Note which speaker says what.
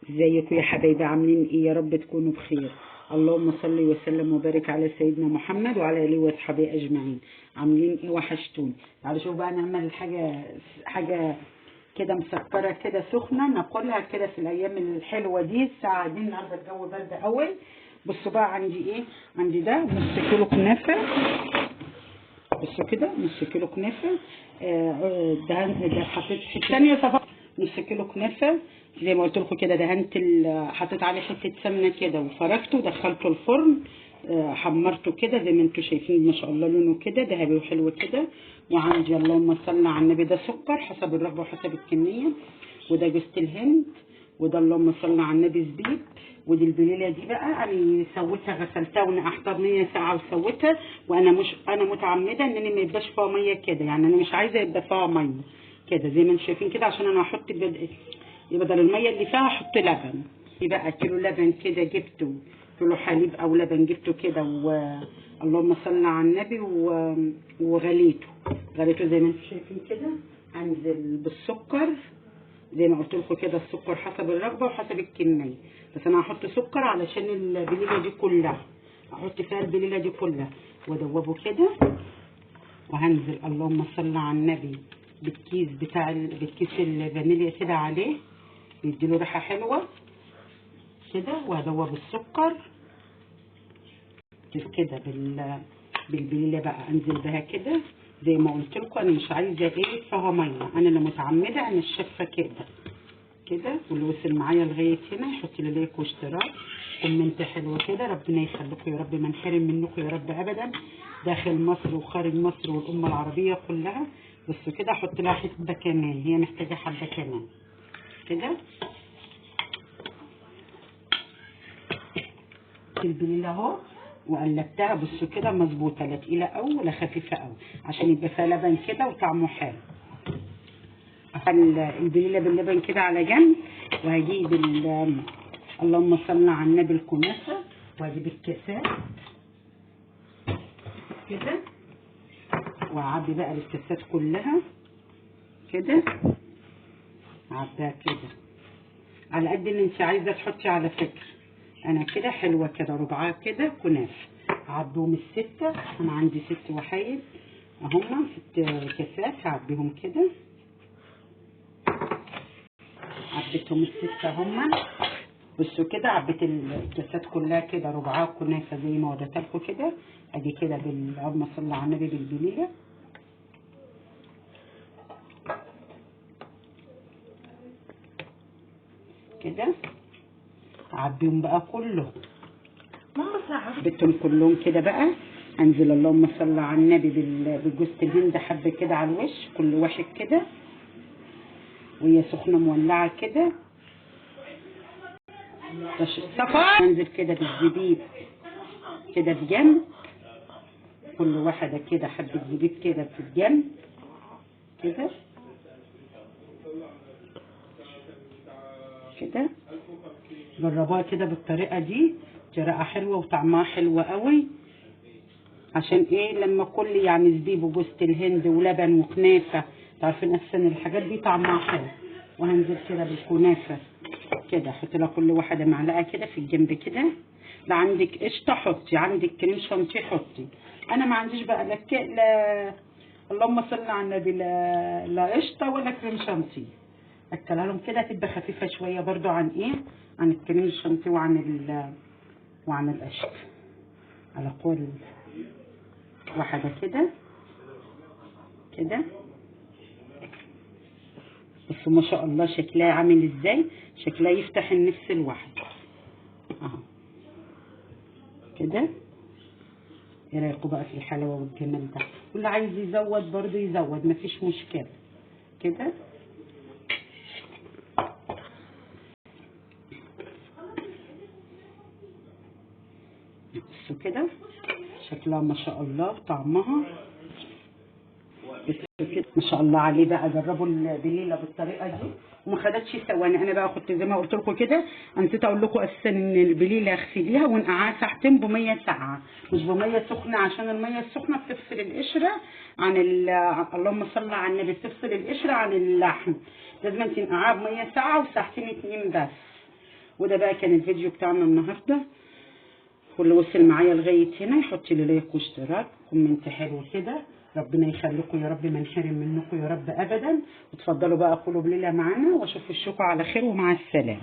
Speaker 1: ازيكم يا حبايبي؟ عاملين ايه؟ يا رب تكونوا بخير. اللهم صل وسلم وبارك على سيدنا محمد وعلى اله واصحابه اجمعين. عاملين ايه؟ وحشتوني. تعالوا شوفوا بقى نعمل حاجه كده مسكره كده سخنه ناكلها كده في الايام الحلوه دي. الساعه دي النهارده الجو برد قوي. بصوا بقى عندي ايه؟ عندي ده نص كيلو كنافه. بصوا كده نص كيلو كنافه. ده حطيت في الثانيه صفحه نص كيلو كنافه زي ما قلت لكم كده. دهنت حطيت عليه حته سمنه كده وفركته ودخلته الفرن. حمرته كده زي ما انتم شايفين ما شاء الله لونه كده ذهبي وحلو كده. وعندي اللهم صل على النبي ده سكر حسب الرغبه وحسب الكميه. وده جوز الهند. وده اللهم صل على النبي زبيب. ودي البليله دي بقى انا سويتها غسلتها ونقعتها 100 ساعه وسويتها. انا متعمده ان انا ما يبقاش فيها ميه كده، يعني انا مش عايزه يبقى فيها ميه كده زي ما انتم شايفين كده، عشان انا هحط بدل الميه اللي فيها احط لبن. يبقى كيلو لبن كده جبته، كيلو حليب او لبن جبته كده اللهم صل على النبي غليته زي ما انتم شايفين كده. انزل بالسكر زي ما قلت لكم كده، السكر حسب الرغبه وحسب الكميه، بس انا هحط سكر علشان البليله دي كلها، احط فيها البليله دي كلها وادوبه كده. وهنزل اللهم صل على النبي بالكيس الفانيليا كده عليه، بيديله ريحه حلوه كده. وهدوب السكر كده بالبليله بقى، انزل بها كده زي ما قلت لكم. انا مش عايزه ايه فيها ميه، انا اللي متعمده انا الشفه كده. واللي وصل معايا لغايه هنا يحط لي لايك واشتراك كومنت حلو كده. ربنا يخليكم يا رب، ما نحرم منكم يا رب ابدا، داخل مصر وخارج مصر والامه العربيه كلها. بصوا كده احط لها حبه كمان، هي محتاجه حبه كمان كده. البليله اهو وقلبتها. بصوا كده مظبوطه، لا تقيله قوي ولا خفيفه قوي، عشان يبقى فيها لبن كده وطعمه حلو. البليله باللبن كده على جنب. وهجيب اللهم صل على النبي الكنافه، وهجيب الكاسات كده واعبي بقى الكاسات كلها كده. اعبيها كده على قد اللي انت عايزه تحطي. على فكره انا كده حلوه كده، ربعها كده كنافه. عبيهم السته، انا عندي 6 وحايد اهما 6 كاسات، هعبيهم كده. عبيتهم الستة هما. بصوا كده عبيت الكاسات كلها كده ربعها كنافه زي ما وريتها لكم كده. اجي كده اللهم صل على النبي بالبليله كده. اعبيهم بقى كلهم، عبيتهم كلهم كده بقى. انزل اللهم صل على النبي بالجوز الهند حبه كده على الوش، كل واحد كده وهي سخنه مولعه كده. انزل كده بالزبيب كده في جنب، كل واحده كده حبه زبيب كده في الجنب كده كده. جربوها كده بالطريقه دي، طريقه حلوه وطعمها حلو قوي. عشان ايه؟ لما كل يعني زبيب وجوز الهند ولبن وكنافه، تعرفين احسن الحاجات دي طعمها حلو. وهنزل كده بالكنافه كده، احط لها كل واحده معلقه كده في الجنب كده. لا عندك قشطه حطي، عندك كريم شانتيه حطي. انا ما عنديش بقى لا اللهم صل على النبي، لا قشطه ولا كريم شانتيه. اكلها لهم كده تبقى خفيفه شويه برضو عن ايه؟ عن الكريم الشانتيه وعن القشطه. على كل واحده كده كده. بصوا ما شاء الله شكلها عامل ازاي، شكلها يفتح النفس لوحده اهو كده. ايه رايكم بقى في الحلاوه والجمال ده؟ واللي عايز يزود برضه يزود، مفيش مشكله كده. بصوا كده شكلها ما شاء الله، طعمها ما شاء الله عليه. بقى جربوا البليله بالطريقه دي وما خدتش ثواني. انا بقى كنت زي ما قلت لكم كده، نسيت اقول لكم اساسا ان البليله اغسليها ونقعها ساعتين ب100 ساعه، مش ب100 سخنه، عشان الميه السخنه بتفصل القشره عن اللهم صل على النبي، بتفصل القشره عن اللحم. لازم تنقعها ب100 ساعه وساعتين 2 بس. وده بقى كان الفيديو بتاعنا النهارده، واللي وصل معايا لغايه هنا يحط لي لايك واشتراك كومنت حلو كده. ربنا يخليكم يا رب، ما نحرم منكم يا رب ابدا. وتفضلوا بقى قولوا بليله معانا، واشوف الشوكه على خير ومع السلامه.